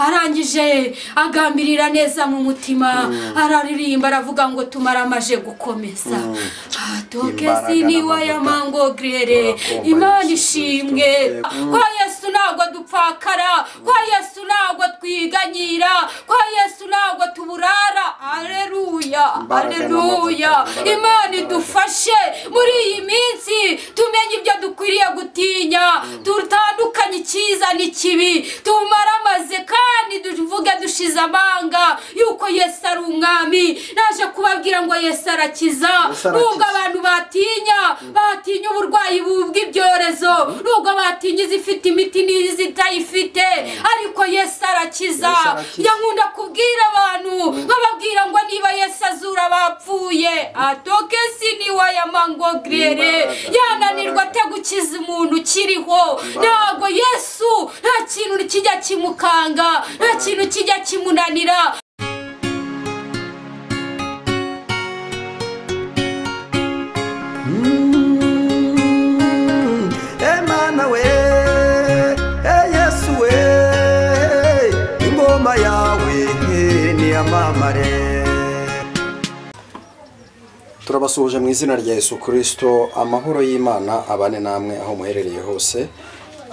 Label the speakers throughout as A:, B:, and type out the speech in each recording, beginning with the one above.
A: arangije agambirira neza mu mutima araririmba aravuga ngo tumaramaje gukomeza tokesi niwa ya mango grere Imana ishimwe kwa Yesu ntabwo dupfakara kwa Yesu ntabwo twiganyira kwa Yesu ntabwo tuburara haleluya haleluya Imana idufashe muri iyi minsi tumenye ibyo dukwiriye gutinya tutandukanye icyiza n'ikibi tumaramaze kandi tuvuge dushize amanga yuko Yesu ari umwami naje kubabwira ngo Yesu arakiza nubwo abantu batinya uburwayi bw'ibyorezo nubwo batinya izifite imiti n'izitayifite ariko Yesu arakiza yankunda kubwira abantu nkababwira ngo niba Yesu azura bapfuye atokesi niwa ya mango grere yananirwa gukiza umuntu kiriho ntabwo Yesu nta kintu kijya kimukanga nta kintu kijya kimunanira
B: Imana we Yesu we ingoma yawe ni amamare. Turabasuhuje mu izina rya Yesu Kristo, amahoro y'Imana abane namwe aho muherereye hose,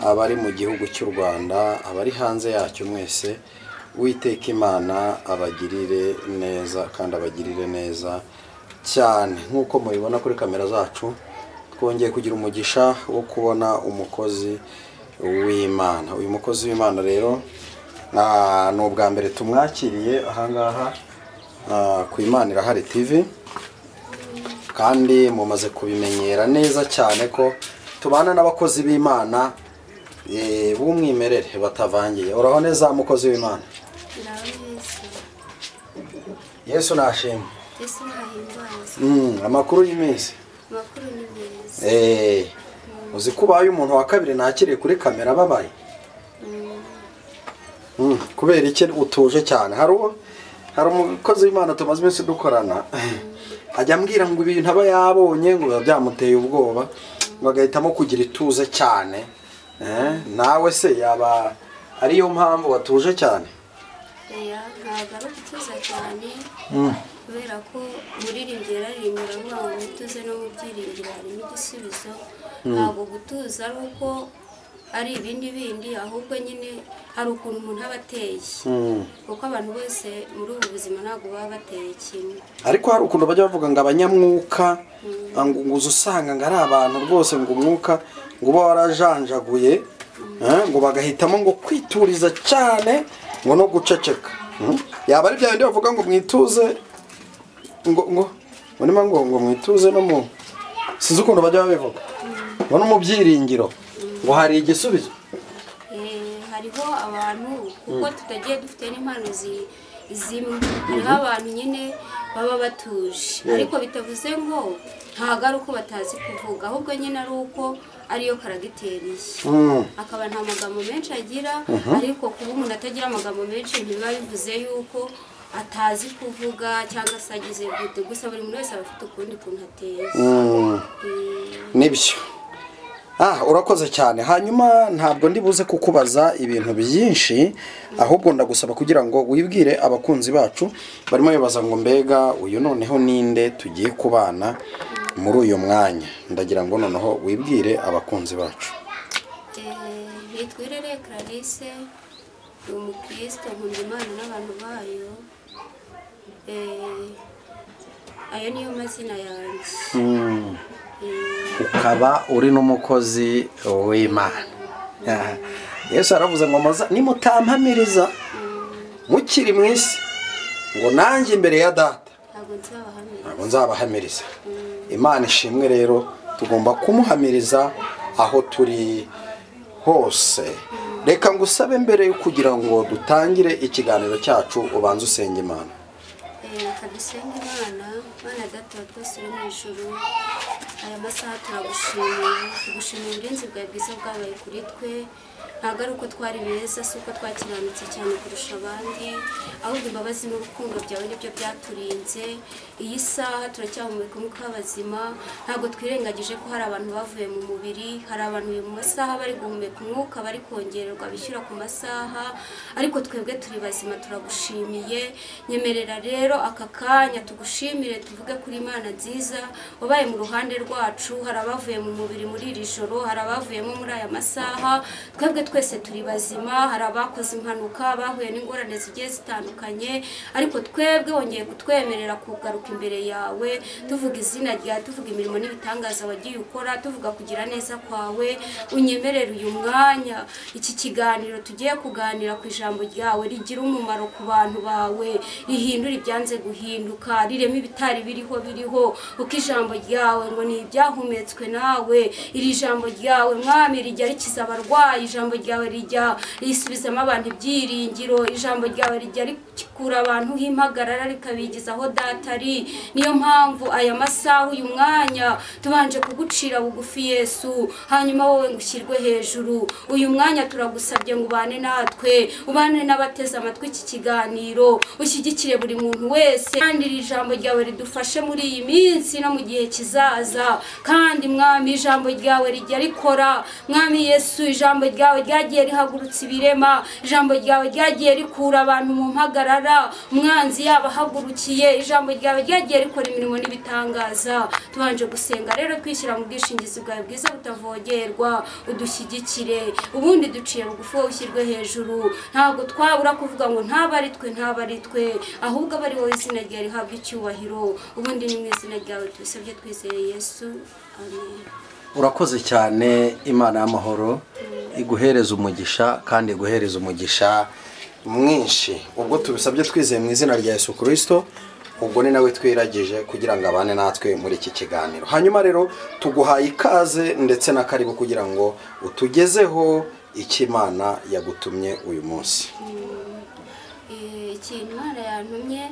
B: abari mu gihugu cy'u Rwanda, abari hanze yacyo mwese, Uwiteka Imana abagirire neza kandi abagirire neza cyane. Nkuko mubibona kuri kamera zacu, twongeye kugira umugisha wo kubona umukozi w'Imana. Uyu mukozi w'Imana rero ni ubwa mbere tumwakiriye ahangaha ku Imana Irahari TV, kandi mumaze kubimenyera neza cyane ko tubana n'abakozi b'Imana b'umwimerere batavangiye. Uraho neza mukozi w'Imana? Yesu nashimwe.
C: Yesu nahimbaza.
B: Amakuru y'iminsi.
C: Amakuru ni meza.
B: Uzi ko ubaye umuntu wa kabiri nakiriye kuri kamera babaye. Kubera iki utuje cyane? Hari umukozi w'Imana tumaze iminsi dukorana. Ajya ambwira ngo ibintu aba yabonye ngo byamuteye ubwoba, ngo agahitamo kugira ituze cyane. Nawe se yaba ariyo mpamvu watuje cyane?
C: Ntabwo ari gutuza cyane kubera ko umuririmbyi yararimbira ngo mutuze no mu byiringiro harimo igisubizo. Ntabwo gutuza ari uko ari ibindi ahubwo nyine hari ukuntu umuntu aba ateye, kuko abantu bose muri ubu buzima ntabwo baba bateye kimwe.
B: Ariko hari ukuntu bajya bavuga ngo abanyamwuka ngo usanga ngo ari abantu rwose ngo umwuka ngo uba warajanjaguye, ngo bagahitamo ngo kwituriza cyane ngo no guceceka. Yaba ari bya bindi bavuga ngo mwituze ngo mwituze no mu sinzi ukuntu bajya babivuga ngo no mu byiringiro ngo hari igisubizo.
C: Hariho abantu kuko tutagiye dufite n'impano zimwe, hariho abantu nyine baba batuje, ariko bitavuze ngo ntabwo ari uko batazi kuvuga, ahubwo nyine ari uko ariyo karagiteri akaba nta magambo menshi agira. Ariko kuba umuntu atagira amagambo menshi ntibiba bivuze yuko atazi kuvuga cyangwa se agize gute, gusa buri muntu wese aba afite ukundi kuntu ateye.
B: Nibyo. Urakoze cyane. Hanyuma ntabwo ndi buze kukubaza ibintu byinshi, ahubwo ndagusaba kugira ngo wibwire abakunzi bacu barimo bibaza ngo mbega uyu noneho ninde tugiye kubana muri uyu mwanya. Ndagira ngo noneho wibwire abakunzi bacu.
C: Nitwirere Clarisse, umukristo, nkunda Imana n'abantu bayo. Ayo niyo mazina yanjye.
B: Ukaba uri n'umukozi w'Imana. Yesu aravuze ngo nimutampamiriza mukiri mu isi ngo nanjye imbere ya data ntabwo nzabahamiriza. Imana ishimwe rero, tugomba kumuhamiriza aho turi hose. Reka ngusabe mbere yo kugira ngo dutangire ikiganiro cyacu ubanze usenge Imana.
C: Kadusenge Imana, Mana data twese uri mu ijuru, aya masaha turagushimiye uburinzi bwawe bwiza bwabaye kuri twe. ntabwo ari uko twari beza si uko twakiranutse cyane kurusha abandi ahubwo imbabazi n'urukundo byawe nibyo byaturinze iyi saha turacyahumeka umwuka w'abazima ntabwo twirengagije ko hari abantu bavuye mu mubiri hari abantu mu masaha bari guhumeka umwuka bari kongererwa bishyura ku masaha ariko twebwe turi bazima turagushimiye nyemerera rero aka kanya tugushimire tuvuge kuri Imana nziza wabaye mu ruhande rwacu hari abavuye mu mubiri muri iri joro hari abavuyemo muri aya masaha twebwe twese turi bazima hari abakoze impanuka bahuye n'ingorane zigiye zitandukanye ariko twebwe wongeye kutwemerera kugaruka imbere yawe tuvuga izina ryawe tuvuga imirimo n'ibitangaza wagiye ukora tuvuga kugira neza kwawe unyemerere uyu mwanya iki kiganiro tugiye kuganira ku ijambo ryawe rigira umumaro ku bantu bawe rihindura ibyanze guhinduka rirema ibitari biriho uko ijambo ryawe ngo ni ibyahumetswe nawe iri jambo ryawe mwami rijya rikiza abarwayi ijambo ryawe rijya risubizamo abantu ibyiringiro ijambo ryawe rijya rikura abantu h'impagarara rikabigizaho datari niyo mpamvu aya masaha uyu mwanya tubanje kugucira bugufi Yesu hanyuma wowe ngushyirwe hejuru uyu mwanya turagusabye ngo ubane natwe ubane n'abateze amatwi iki kiganiro ushyigikire buri muntu wese kandi iri jambo ryawe ridufashe muri iyi minsi no mu gihe kizaza kandi mwami ijambo ryawe rijya rikora mwami Yesu ijambo ryawe ryagiye rihagurutsa ibirema ijambo ryawe ryagiye rikura abantu mu mpagarara umwanzi yabahagurukiye ijambo ryawe ryagiye rikora imirimo n'ibitangaza tubanje gusenga rero twishyira mu bwishingizi bwawe bwiza butavogerwa udushyigikire ubundi duciye bugufi wowe ushyirwe hejuru ntabwo twabura kuvuga ngo ntaba ari twe ahubwo aba ari wowe izina ryawe rihabwa icyubahiro ubundi ni mu izina ryawe tubisabye twizeye Yesu amen.
B: urakoze cyane Imana y'amahoro iguhereza umugisha kandi iguhereza umugisha mwinshi ubwo tubisabye twizeye mu izina rya Yesu Kristo ubwo ni nawe twiragije kugira ngo abane natwe muri iki kiganiro hanyuma rero tuguhaye ikaze ndetse na karibu kugira ngo utugezeho icyo Imana yagutumye uyu munsi.
C: Ikintu Imana yantumye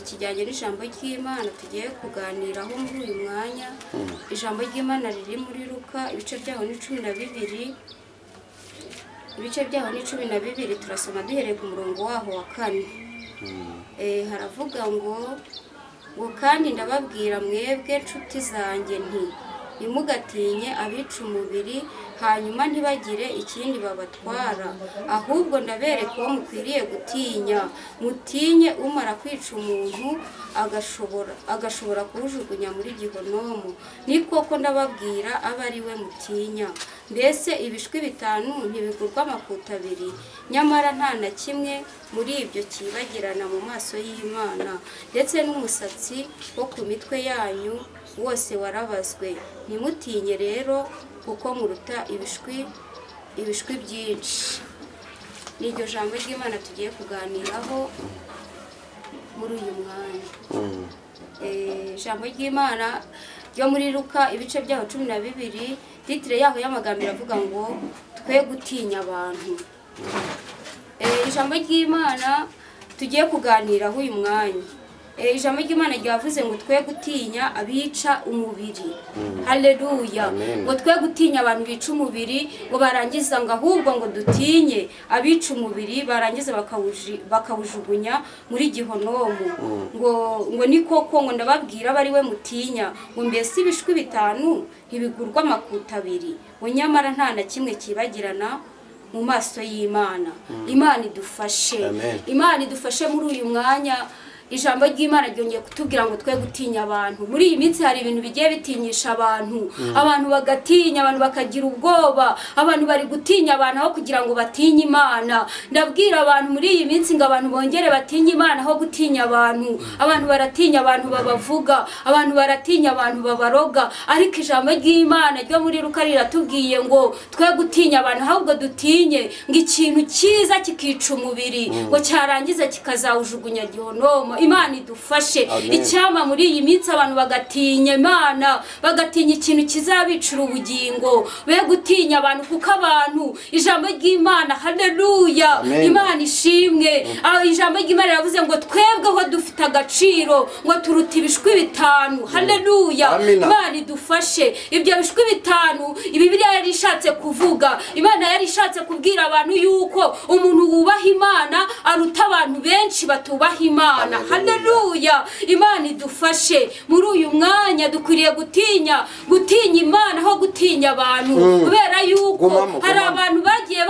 C: kijyanye n'ijambo ry'Imana tugiye kuganiraho muri uyu mwanya ijambo ry'Imana riri muri Luka ibice byaho ni 12 ibice byaho ni 12 turasoma duhereye ku murongo waho wa 4 haravuga ngo kandi ndababwira mwebwe nshuti zanjye nti ntimugatinye abica umubiri hanyuma ntibagire ikindi babatwara ahubwo ndabereka uwo mukwiriye gutinya mutinye umara kwica umuntu agashobora kuwujugunya muri gihonomu ni koko ndababwira aba ari we mutinya mbese ibishwi 5 ntibigurwa amakuta 2 nyamara nta na kimwe muri ibyo kibagirana mu maso y'Imana ndetse n'umusatsi wo ku mitwe yanyu wose warabazwe ntimutinye rero kuko muruta ibishwi byinshi n'iryo jambo ry'Imana tugiye kuganiraho muri uyu mwanya ijambo ry'Imana ryo muri Luka ibice byaho 12 titire yaho y'amagambo iravuga ngo twe gutinya abantu ijambo ry'Imana tugiye kuganiraho uyu mwanya ijambo ry'Imana ryavuze ngo twe gutinya abica umubiri haleluya ngo twe gutinya abantu bica umubiri ngo barangiza ngo ahubwo ngo dutinye abica umubiri barangiza bakawujugunya muri gihonomu ngo ni koko ngo ndababwira bari we mutinya ngo mbese ibishwi 5 ntibigurwa amakuta 2 ngo nyamara nta na kimwe kibagirana mu maso y'Imana Imana idufashe Imana idufashe muri uyu mwanya ijambo ry'Imana ryongeye kutubwira ngo twe gutinya abantu muri iyi minsi hari ibintu bigiye bitinyisha abantu bagatinya abantu bakagira ubwoba abantu bari gutinya abantu aho kugira ngo batinye Imana ndabwira abantu muri iyi minsi ngo abantu bongere batinye Imana aho gutinya abantu baratinya abantu babavuga abantu baratinya abantu babaroga ariko ijambo ry'Imana ryo muri Luka riratubwiye ngo twe gutinya abantu ahubwo dutinye ngo ikintu cyiza kikica umubiri ngo cyarangiza kikazawujugunya gihonomo
A: Imana idufashe icyama muri iyi minsi abantu bagatinya Imana bagatinya ikintu kizabicura ubugingo be gutinya abantu kuko abantu ijambo ry'Imana haleluya Imana ishimwe ijambo ry'Imana yavuze ngo twebweho dufite agaciro ngo turuta ibishwi bitanu haleluya Imana idufashe ibyo bishwi bitanu Bibiliya yari ishatse kuvuga Imana yari ishatse kubwira abantu yuko umuntu wubaha Imana aruta abantu benshi batubaha Imana haleluya Imana idufashe muri uyu mwanya dukwiriye gutinya Imana aho gutinya abantu kubera yuko hari abantu bagiye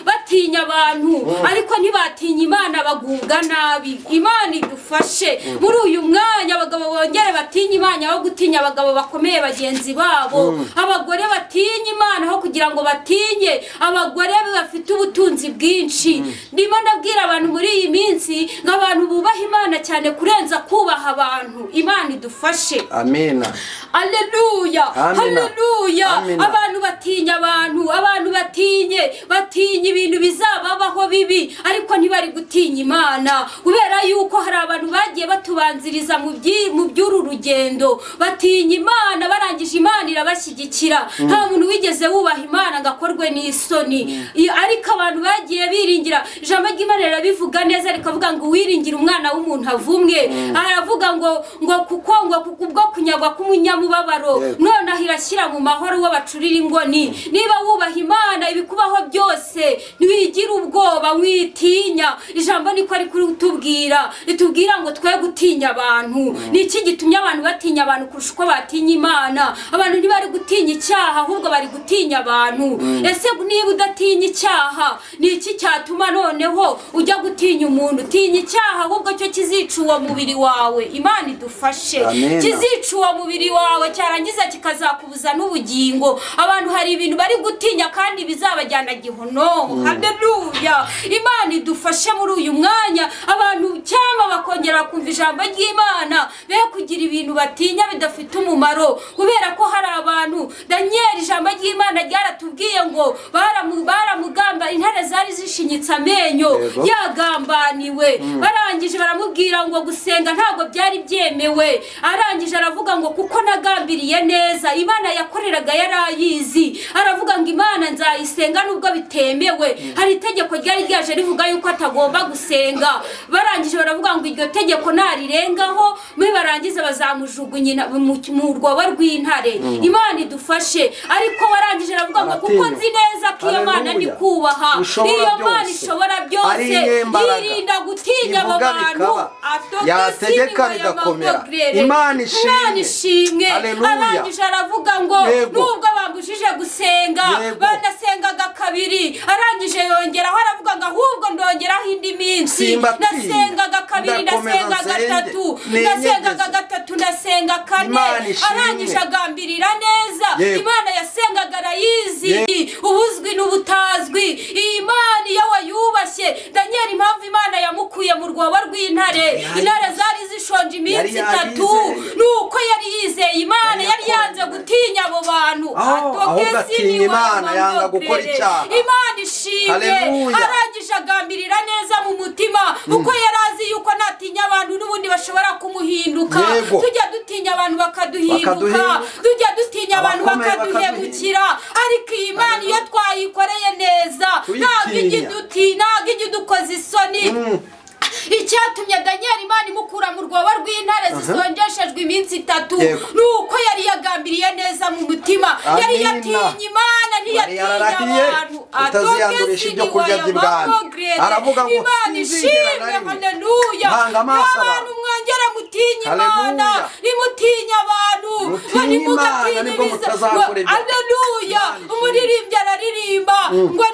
A: batinya abantu ariko ntibatinya Imana bagubwa nabi Imana idufashe muri uyu mwanya abagabo bongere batinya Imana aho gutinya abagabo bakomeye bagenzi babo abagore batinya Imana aho kugira ngo batinye abagore bafite ubutunzi bwinshi ndimo ndabwira abantu muri iyi minsi nk'abantu bubaha Imana cyane kurenza kubaha abantu Imana idufashe amina haleluya haleluya abantu batinya abantu batinye ibintu bizababaho bibi ariko ntibari gutinya Imana kubera yuko hari abantu bagiye batubanziriza mu by'uru rugendo batinya Imana barangije Imana irabashyigikira nta muntu wigeze wubaha Imana ngakorwe n'isoni ariko abantu bagiye biringira ijambo ry'Imana rirabivuga neza rikavuga ngo wiringira umwana w'umuntu avumwe aravuga ngo kuko kubwo kunyagwa k'umunyamubabaro none ahirashyira mu mahoro w'abacurira ingoni niba wubaha Imana ibikubaho byose ntiwigira ubwoba witinya ijambo niko ari kutubwira ritubwira ngo twe gutinya abantu niki gitumye abantu batinya abantu kurusha uko batinya Imana abantu ntibari gutinya icyaha ahubwo bari gutinya abantu ese niba udatinya icyaha niki cyatuma noneho ujya gutinya umuntu tinya icyaha ahubwo cyo kizica uwo mubiri wawe Imana idufashe kizica uwo mubiri wawe cyarangiza kikazakubuza n'ubugingo abantu hari ibintu bari gutinya kandi bizabajyana gihonomo haleluya Imana idufashe muri uyu mwanya abantu cyama bakongera kumva ijambo ry'Imana be kugira ibintu batinya bidafite umumaro kubera ko hari abantu Daniel ijambo ry'Imana ryaratubwiye ngo baramugamba intare zari zishinyitse amenyo yagambaniwe barangije baramubwira ngo gusenga ntabwo byari byemewe arangije aravuga ngo kuko nagambiriye neza Imana yakoreraga yarayizi aravuga ngo Imana nzayisenga nubwo bitemewe hari itegeko ryari ryaje rivuga yuko atagomba gusenga barangije baravuga ngo iryo tegeko narirengaho muri barangiza bazamujugunya mu rwobo rw'intare Imana idufashe ariko warangije aravuga ngo kuko nzi neza ko iyo Mana ni kubaha iyo Mana ishobora byose yirinda gutinya abo bantu yategeka bigakomera Imana ishimwe arangije aravuga ngo nubwo bambujije gusenga banasengaga kabiri arangije yongeraho aravuga ngo ahubwo ndongeraho indi minsi nasengaga kabiri nasengaga gatatu nasenga kane arangije agambirira neza Imana yasengaga arayizi ubuzwi n'ubutazwi Imana iyo wayubashye Daniel impamvu Imana yamukuye mu rwobo rw'intare intare zari zishonje iminsi 3 nuko yari yizeye Imana yari yanze gutinya abo bantu atokezi Imana yanga gukora icyaha Imana ishimwe arangije agambirira neza mu mutima uko yarazi yuko natinya abantu n'ubundi bashobora kumuhinduka tujya dutinya abantu bakaduhinduka tujya dutinya abantu bakaduhemukira ariko Imana iyo twayikoreye neza ntabwo igidukoze isoni icyatumye Daniel Imana imukura mu rwobo rw'intare zisongeshejwe iminsi 3 nuko yari yagambiriye neza mu mutima yari yatinye Imana ntiyatinya abantu
B: utaziyandurisha ibyo kurya by'ibwami aravuga ngo
A: Imana ishimwe haleluya abantu mwongere mutinye Imana nimutinya abantu haleluya umuririmbyi araririmba ngo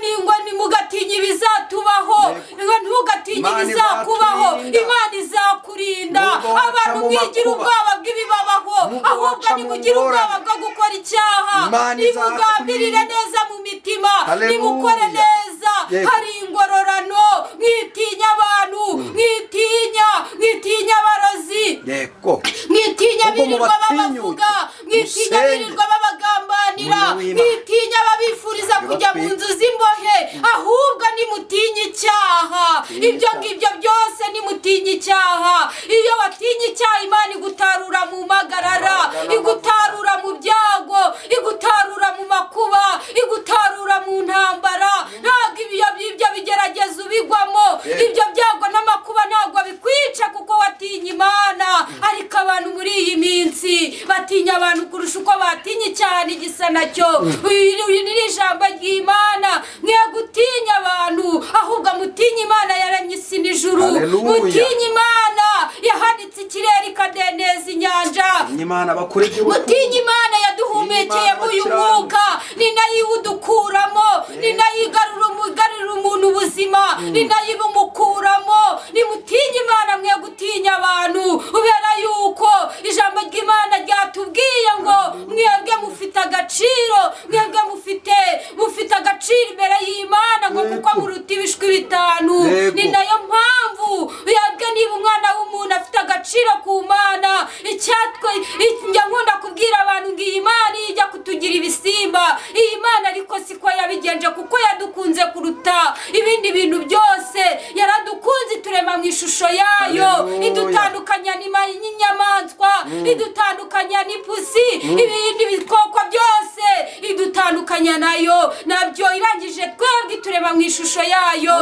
A: ni mugatinye ibizatubaho ngo ntugatinye ibizakubaho Imana izakurinda abantu mwigira ubwoba bw'ibibabaho ahubwo nimugira ubwoba bwo gukora icyaha nimugambirire neza mu mitima nimukore neza hari ingororano mwitinya abantu mwitinya abarozi mwitinya birirwa babavuga mwitinya birirwa babagambana abagambanira mwitinya ababifuriza kujya mu nzu z'imbohe ahubwo nimutinye icyaha ibyo ngibyo byose nimutinye icyaha iyo watinye icyaha Imana igutarura mu magarara igutarura mu byago igutarura mu makuba igutarura mu ntambara ntabwo ibyo bigerageza ubigwamo ibyo byago n'amakuba ntabwo bikwica kuko watinye Imana ariko abantu muri iyi minsi batinya abantu kurusha uko batinya icyaha n'igisa nacyo ni ijambo ry'Imana mwe gutinya abantu ahubwo mutinye Imana yaremye isi n'ijuru mutinye Imana yahanitse ikirere ikadendeza inyanja mutinye Imana yaduhumekeye mu uyu mwuka ni nayo udukuramo ni nayo igarura umuntu ubuzima ni nayo ibumukuramo nimutinye Imana mwe gutinya abantu ubera yuko ijambo ry'Imana ryatubwiye ngo mwebwe mufite agaciro mwebwe mufite agaciro imbere y'Imana ngo kuko muruta ibishwi bitanu ni nayo mpamvu yabwe niba umwana w'umuntu afite agaciro ku Mana icyatwe njya nkunda kubwira abantu ngo iyi Mana ijya kutugira ibisimba iyi Mana ariko siko yabigenje kuko yadukunze kuruta ibindi bintu byose yaradukunze turema mu ishusho yayo idutandukanya n'inyamaswa idutandukanya n'ipusi ibindi bikoko byose idutandukanya nayo nabyo irangije twebwe turema mu ishusho yayo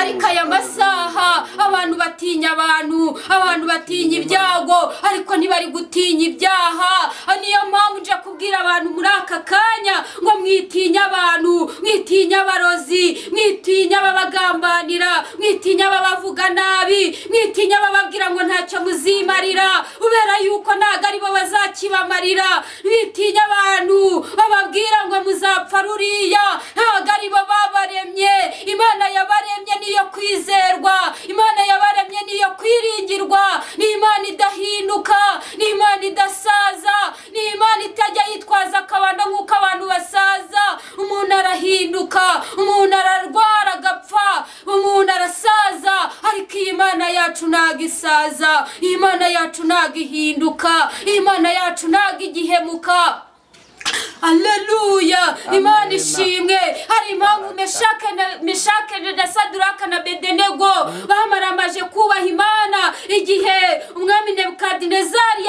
A: ariko aya masaha abantu batinya abantu batinya ibyago ariko ntibari gutinya ibyaha niyo mpamvu nje kubwira abantu muri aka kanya ngo mwitinya abantu mwitinya abarozi mwitinya ababagambanira mwitinya ababavuga nabi mwitinya abababwira ngo ntacyo muzimarira ubera yuko ntago aribo bazakibamarira mwitinya abantu bababwira ngo muzapfa ruriya ntago aribo babaremye Imana yabaremye niyo kwizerwa Imana yabaremye niyo kwiringirwa ni Imana idahinduka ni Imana idasaza ni Imana itajya yitwaza akabando nk'uko abantu basaza umuntu arahinduka umuntu ararwara agapfa umuntu arasaza ariko iyi Imana yacu ntago isaza Imana yacu ntago ihinduka Imana yacu ntago igihemuka Haleluya Imana ishimwe hari impamvu Meshake na Saduraka na Bedenego bamaramaje kubaha Imana igihe umwami Nebukadinezari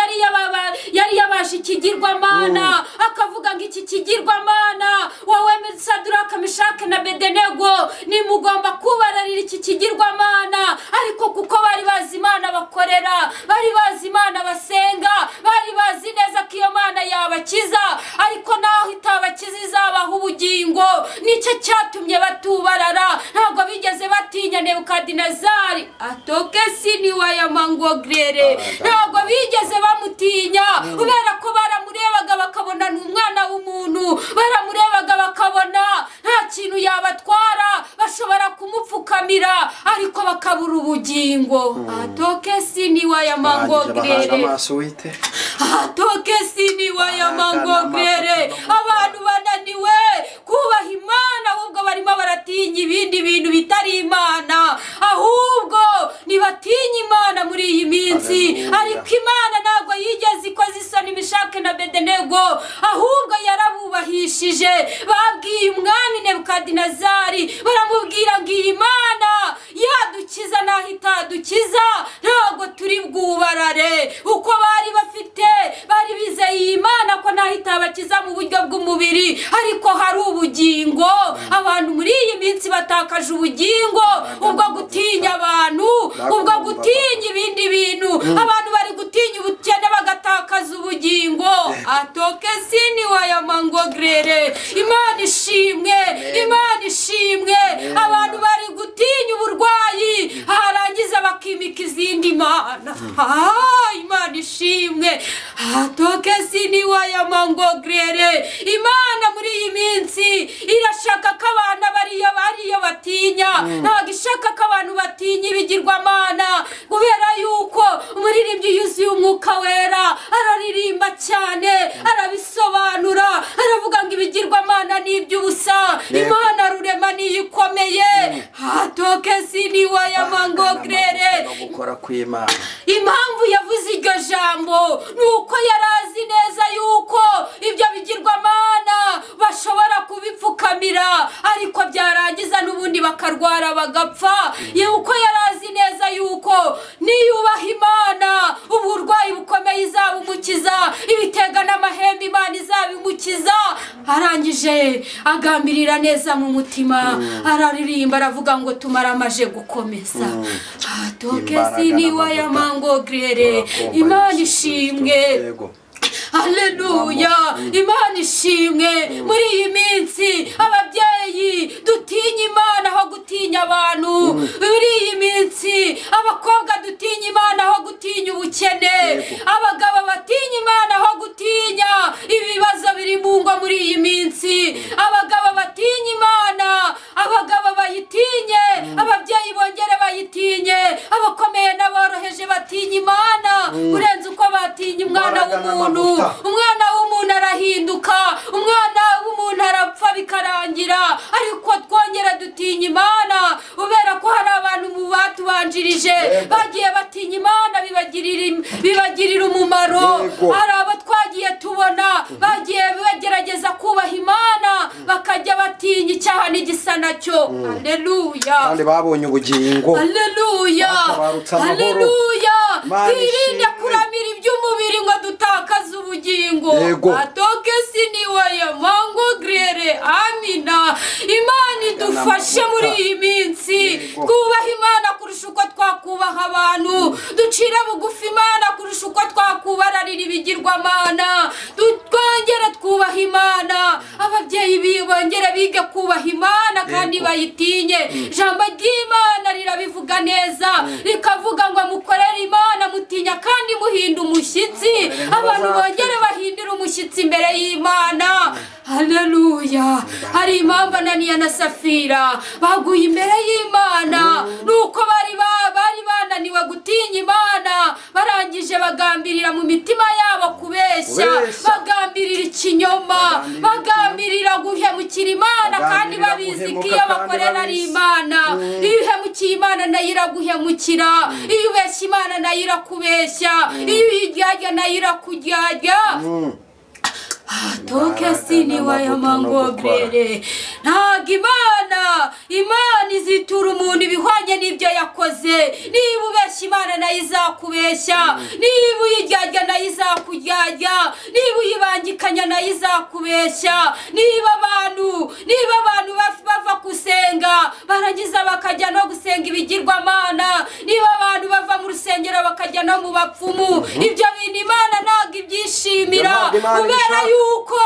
A: yari yabashe ikigirwamana akavuga ngo iki kigirwamana wowe Saduraka Meshake na Bedenego nimugomba kubararira iki kigirwamana ariko kuko bari bazi Imana bakorera bari bazi Imana basenga bari bazi neza ko iyo Mana yabakiza ariko naho itabakiza izabaho ubugingo nicyo cyatumye batubarara ntabwo bigeze batinya Nebukadinezari atoke siniwa ya mangogrere ntabwo bigeze bamutinya ubera ko baramurebaga bakabona n'umwana w'umuntu baramurebaga bakabona nta kintu yabatwara bashobora kumupfukamira ariko bakabura ubugingo atoke siniwa ya mangogrere atoke siniwa ya mangogrere abantu bananiwe kubaha Imana ahubwo barimo baratinya ibindi bintu bitari Imana ahubwo nibatinya Imana muri iyi minsi ariko Imana ntabwo yigeze ikoze isoni Meshake na Bedenego ahubwo yarabubahishije babwiye umwami Nebukadinezari baramubwira ngo iyi Mana yadukiza naho itadukiza ntabwo turi bwubarare uko bari bizeye iyi Mana ko naho itabakiza mu buryo bw'umubiri ariko hari ubugingo abantu muri iyi minsi batakaje ubugingo ubwo gutinya abantu ubwo gutinya ibindi bintu abantu bari gutinya ubukene bagatakaza ubugingo atoke siniwa ya mangogrere Imana ishimwe abantu bari gutinya uburwayi harangiza bakimika izindi Mana Imana ishimwe atoke siniwa ya mangogrere Imana muri iyi minsi irashaka ko abantu bariyo batinya ntabwo ishaka ko abantu batinya ibigirwamana kubera yuko umuririmbyi yuzuye umwuka wera araririmba cyane arabisobanura aravuga ngo ibigirwamana ni iby'ubusa Imana rurema niyo ikomeye atoke siniwa ya mangogrere impamvu yavuze iryo jambo nuko yarazi neza yuko ibyo bigirwamana bakarwara bagapfa yuko yarazi neza yuko niyubaha Imana uburwayi bukomeye izabumukiza ibitega n'amahembe Imana izabimukiza arangije agambirira neza mu mutima araririmba aravuga ngo tumaramaje gukomeza tokesi niwa ya mango grere Imana ishimwe Haleluya Imana ishimwe muri iyi minsi ababyeyi dutinya Imana aho gutinya abantu muri iyi minsi abakobwa dutinya Imana aho gutinya ubukene abagabo batinya Imana aho gutinya ibibazo biri mu ngo muri iyi minsi abagabo batinya Imana abagabo bayitinye ababyeyi bongere bayitinye abakomeye n'aboroheje batinya Imana urenze uko batinya umwana w'umuntu umwana w'umuntu arahinduka umwana w'umuntu arapfa bikarangira ariko twongera dutinya Imana ubera ko hari abantu mu batubanjirije bagiye batinya Imana bibagirira umumaro hari abo twagiye tubona bagiye bagerageza kubaha Imana bakajya batinya icyaha n'igisa nacyo haleluya
B: kandi babonye ubugingo
A: haleluya haleluya twirinde kuramira iby'umubiri ngo dutakaze ubugingo atokesi niwe ya mango grere amina Imana idufashe muri iyi minsi twubaha Imana kurusha uko twakubaha abantu ducira bugufi Imana kurusha uko twakubararira ibigirwamana twongere twubaha Imana ababyeyi bongere bige kubaha Imana kandi bayitinye ijambo ry'Imana rirabivuga neza rikavuga ngo mukorere Imana mutinya kandi muhinda umushyitsi abantu bongere bahindira umushyitsi imbere y'Imana haleluya hari impamvu Ananiya na Safira baguye imbere y'Imana nuko bari bananiwe gutinya Imana barangije bagambirira mu mitima yabo kubeshya bagambirira ikinyoma bagambirira guhemukira Imana kandi babizi ko iyo bakorera ari Imana iyo uhemukiye Imana nayo iraguhemukira iyo ubeshya Imana nayo irakubeshya iyo uyiryarya nayo irakuryarya tokesi niwa ya mango grere ntago Imana izitura umuntu ibihwanye n'ibyo yakoze niba ubeshya Imana nayo izakubeshya niba uyiryarya nayo izakuryarya niba uyibangikanya nayo izakubeshya niba abantu bava gusenga barangiza bakajya no gusenga ibigirwamana niba abantu bava mu rusengero bakajya no mu bapfumu ibyo bintu Imana ntago ibyishimira kubera yuko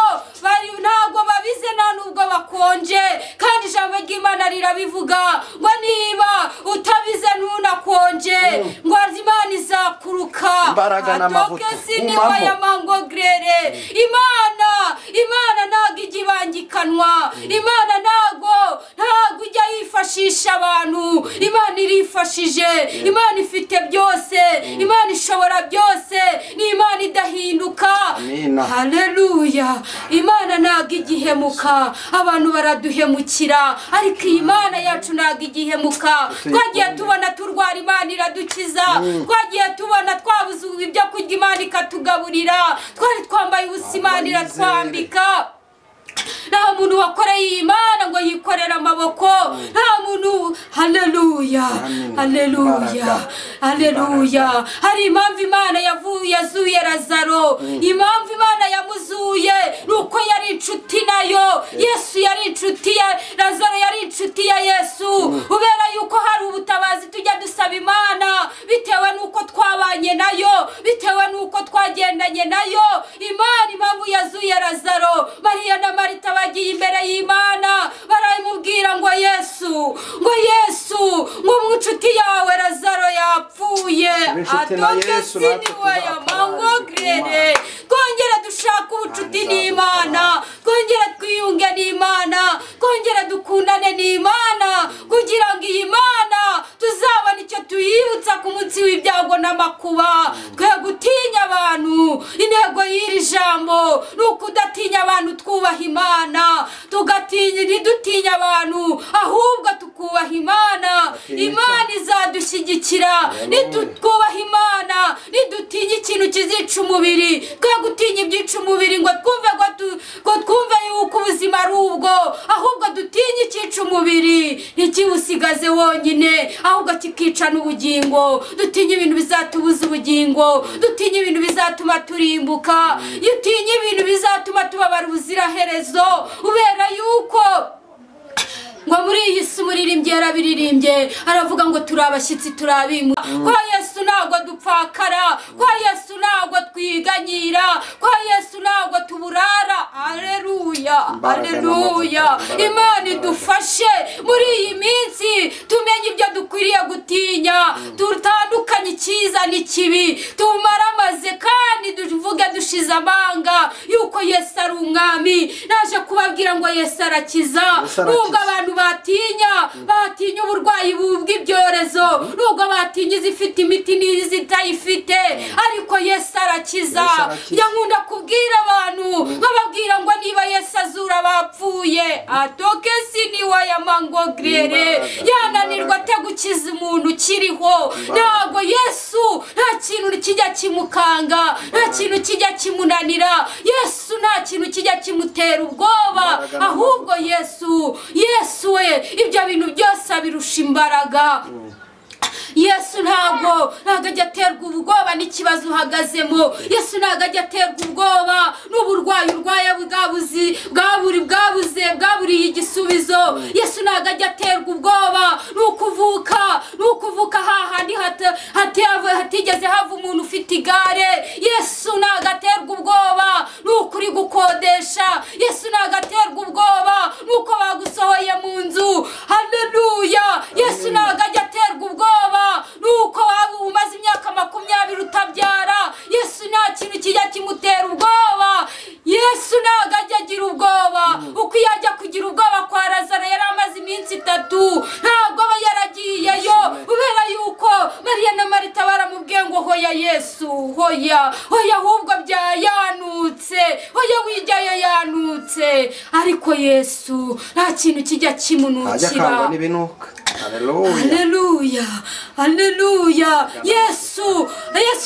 A: ntago babize nta nubwo bakonje kandi ijambo ry'Imana rirabivuga ngo niba utabize ntunakonje ngo Imana izakuruka atokesi niba ya mango grere Imana ntago ijya ibangikanwa Imana ntago ujya yifashisha abantu Imana irifashije Imana ifite byose Imana ishobora byose ni Imana idahinduka haleluya Imana ntago igihemuka abantu baraduhemukira ariko Imana yacu ntago igihemuka twagiye tubona turwara Imana iradukiza twagiye tubona twabuze ibyo kurya Imana ikatugaburira twari twambaye ubusa Imana iratwambika nta muntu wakoreye Imana ngo yikorera amaboko nta muntu haleluya haleluya haleluya hari impamvu Imana yazuye Lazaro impamvu Imana yamuzuye nuko yari inshuti nayo Yesu yari inshuti ya Lazaro yari inshuti ya Yesu ubera yuko hari ubutabazi tujya dusaba Imana bitewe nuko twabanye nayo bitewe nuko twagendanye nayo Imana impamvu yazuye Lazaro Mariya na Marita bagiye imbere y'Imana barayimubwira ngo Yesu ngo mu nshuti yawe Lazaro yapfuye atokesi niwe ya mango grere twongere dushaka ubucuti n'Imana twongere twiyunge n'Imana twongere dukundane n'Imana kugira ngo iyi Mana tuzabona icyo tuyibutsa ku munsi w'ibyago n'amakuba twe gutinya abantu intego y'iri jambo nuko udatinya abantu twubaha Imana tugatinya ntidutinya abantu ahubwo tukubaha Imana Imana izadushyigikira nitutwubaha Imana nidutinya ikintu kizica umubiri twe gutinya ibyica umubiri ngo twumve yuko ubuzima ari ubwo, ahubwo dutinye icyica umubiri ntikiwusigaze wonyine, ahubwo kikica n'ubugingo. Dutinye ibintu bizatubuza ubugingo, dutinye ibintu bizatuma turimbuka, dutinye ibintu bizatuma tubabara ubuziraherezo, ubera yuko ngo muri iyi si umuririmbyi yarabiririmbye aravuga ngo turi abashyitsi turabimu. Kwa Yesu ntabwo dupfakara, kwa Yesu ntabwo twiganyira, kwa Yesu ntabwo tuburara. Haleluya, haleluya. Imana idufashe muri iyi minsi tumenye ibyo dukwiriye gutinya, tutandukanye icyiza n'ikibi, tumaramaze kandi tuvuge dushize amanga yuko Yesu ari umwami. Naje kubabwira ngo Yesu arakiza. Nubwo abantu batinya uburwayi bw'ibyorezo, nubwo batinya izifite imiti n'izitayifite, ariko Yesu arakiza. Nkunda kubwira abantu nkababwira ngo niba Yesu azura abapfuye, atoke siniwa ya mangogrere yananirwa ate gukiza umuntu ukiriho. Ntabwo Yesu nta kintu kijya kimukanga, nta kintu kijya kimunanira. Yesu nta kintu kijya kimutera ubwoba, ahubwo Yesu we ibyo bintu byose abirusha imbaraga. Yesu ntabwo ajya aterwa ubwoba n'ikibazo uhagazemo. Yesu ntabwo ajya aterwa ubwoba n'uburwayi urwaye bwaburiye igisubizo. Yesu ntabwo ajya aterwa ubwoba n'ukuvuka hahandi hatigeze hava umuntu ufite igare. Yesu ntabwo aterwa ubwoba n'ukuri gukodesha. Yesu ntabwo aterwa ubwoba n'uko bagusohoye mu nzu. Haleluya. Yesu ntabwo ajya aterwa ubwoba nuko waba umaze imyaka 20 utabyara. Yesu nta kintu kijya kimutera ubwoba. Yesu ntabwo ajya agira ubwoba. Uko yajya kugira ubwoba kwa Lazaro yari amaze iminsi 3, ntabwo aba yaragiyeyo, ubera yuko Mariya na Marita baramubwiye ngo hoya Yesu, hoya ahubwo byayanutse, hoya wijyayo yanutse. Ariko Yesu nta kintu kijya kimunukira. Haleluya, haleluya. Yesu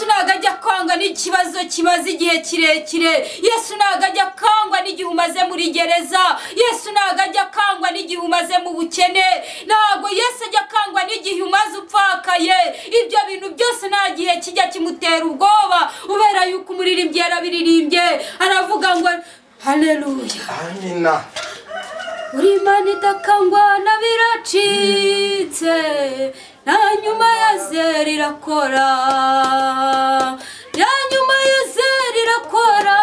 A: ntabwo ajya kwanga n'ikibazo kibaza igihe kirekire. Yesu ntabwo ajya kwangwa n'igihe umaze muri gereza. Yesu ntabwo ajya kwangwa n'igihe umaze mu bukene. Ntabwo Yesu ajya kwangwa n'igihe umaze upfakaye. Ibyo bintu byose nta gihe kijya kimutera ubwoba, ubera yuko umuririmbyi yarabiririmbye aravuga ngo haleluya.
B: Amina.
A: Uri Imana idakangwa na biracitse, na nyuma ya zeri irakora, ya nyuma ya zeri irakora,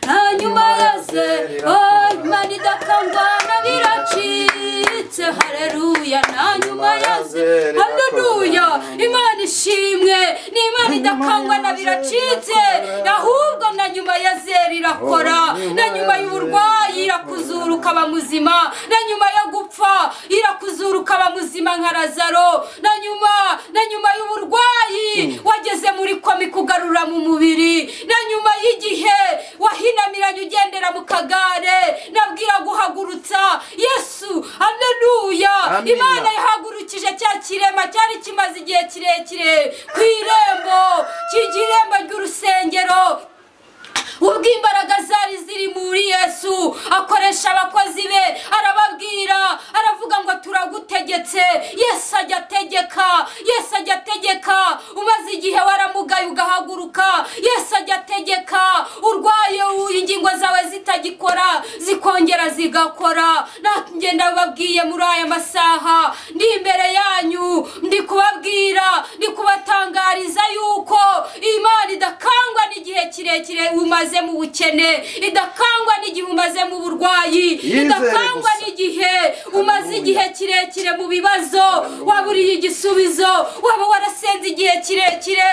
A: na nyuma ya zeri. Oh, Imana idakangwa na biracitse. Haleluya. Na nyuma ya zeri. Haleluya. Imana ishimwe. Ni Imana idakangwa na biracitse, ahubwo na nyuma ya zeri irakora. Na nyuma y'uburwayi irakuzura ukaba muzima, na nyuma yo gupfa irakuzura ukaba muzima nka Lazaro. Na nyuma y'uburwayi wageze muri komi kugarura mu mubiri, na nyuma y'igihe wahinamiranye ugendera mu kagare nabwira guhagurutsa. Yesu, haleluya. Imana yahagurukije cya kirema cyari kimaze igihe kirekire ku irembo, cy'irembo ry'urusengero. Ubwo imbaraga zari ziri muri Yesu, akoresha abakozi be, arababwira, aravuga ngo turagutegetse. Yesu ajya ategeka, Yesu ajya ategeka. Umaze igihe waramugaye ugahaguruka, Yesu ajya ategeka. Urwaye ingingo zawe zitagikora zikongera zigakora. Ngenda bababwiye muri aya masaha ndi imbere yanyu, ndi kubabwira, ndi kubatangariza yuko Imana idakangwa n'igihe kirekire umaze mu bukene, idakangwa n'igihe umaze mu burwayi, idakangwa n'igihe umaze igihe kirekire mu bibazo waburiye igisubizo, waba warasenze igihe kirekire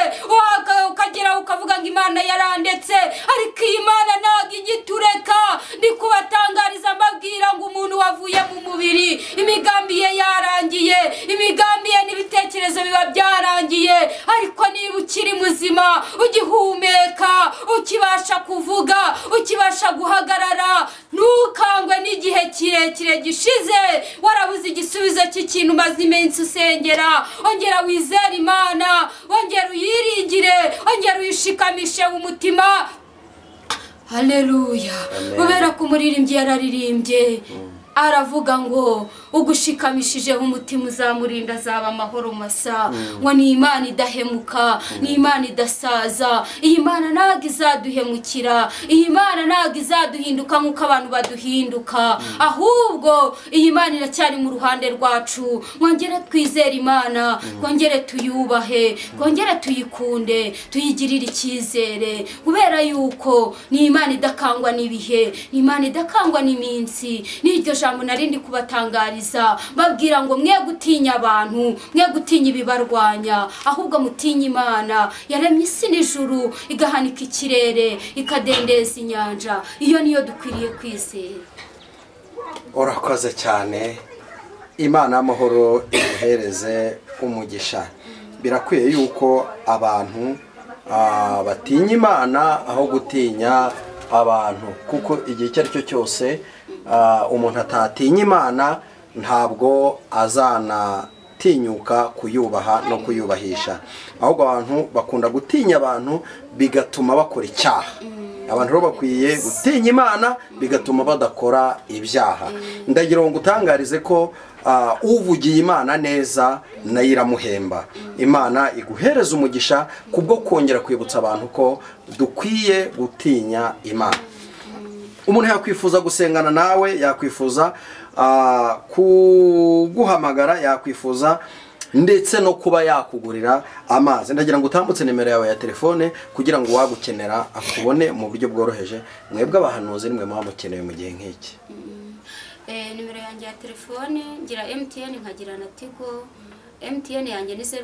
A: ukagera ukavuga ngo Imana yarandetse. Ariko Imana ntabwo igitureka. Ndi kubatangariza mbabwira ngo umuntu wavuye mu mubiri imigambi ye yarangiye, imigambi ye n'ibitekerezo biba byarangiye. Ariko niba ukiri muzima, ugihumeka, ukibasha kuvuga, ukibasha guhagarara, ntukangwe n'igihe kirekire gishize warabuze igisubizo cy'ikintu umaze iminsi usengera. Ongera wizere Imana, ongera uyiringire, ongera uyishikamishe umutima. haleluya kubera ko umuririmbyi yararirimbye aravuga ngo ugushikamishije umutima uzamurinda azaba amahoro masa ngo ni Imana idahemuka ni Imana idasaza iyi Mana ntabwo izaduhemukira iyi Mana ntabwo izaduhinduka nk'uko abantu baduhinduka ahubwo iyi Mana iracyari mu ruhande rwacu twongere twizere Imana twongere tuyubahe twongere tuyikunde tuyigirire icyizere kubera yuko ni Imana idakangwa n'ibihe ni Imana idakangwa n'iminsi n'iryo jambo narindi kubatangariza babwira ngo mwe gutinya abantu mwe gutinya ibibarwanya ahubwo mutinya Imana yaremye isi n'ijuru igahanika ikirere ikadendeza inyanja iyo niyo dukwiriye kwizera.
B: Urakoze cyane Imana y'amahoro iguhereze umugisha. Birakwiye yuko abantu batinya Imana aho gutinya abantu kuko igihe icyo ari cyo cyose umuntu atatinya Imana ntabwo azanatinyuka kuyubaha no kuyubahisha ahubwo abantu bakunda gutinya abantu bigatuma bakora icyaha. Abantu rero bakwiye gutinya Imana bigatuma badakora ibyaha. Ndagira ngo ngutangarize ko uvugiye Imana neza nayo iramuhemba. Imana iguhereza umugisha kubwo kongera kwibutsa abantu ko dukwiye gutinya Imana. Umuntu yakwifuza gusengana nawe, yakwifuza kuguhamagara, yakwifuza ndetse no kuba yakugurira amazi. Ndagira ngo utambutse nimero yawe ya telefone kugira ngo wagukenera akubone mu buryo bworoheje. Mwebwe abahanuzi nimwe muhamukeneye mu gihe nk'iki.
C: Nimero yanjye ya telefone ngira MTN nkagira na Tigo. MTN yanjye ni 0785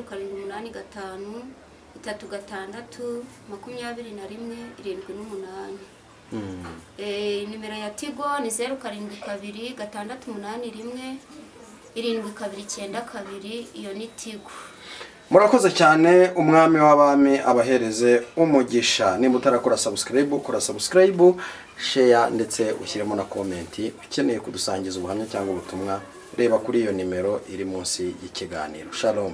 C: 36 21 78. Nimero ya Tigo ni 0722 681 7292 iyo ni Tigo.
B: Murakoze cyane umwami w'abami abahereze umugisha. Nimba utarakora subscribe, kora subscribe, share ndetse ushyiremo na comment. Ukeneye kudusangiza ubuhamya cyangwa ubutumwa reba kuri iyo nimero iri munsi y'ikiganiro. Shalom.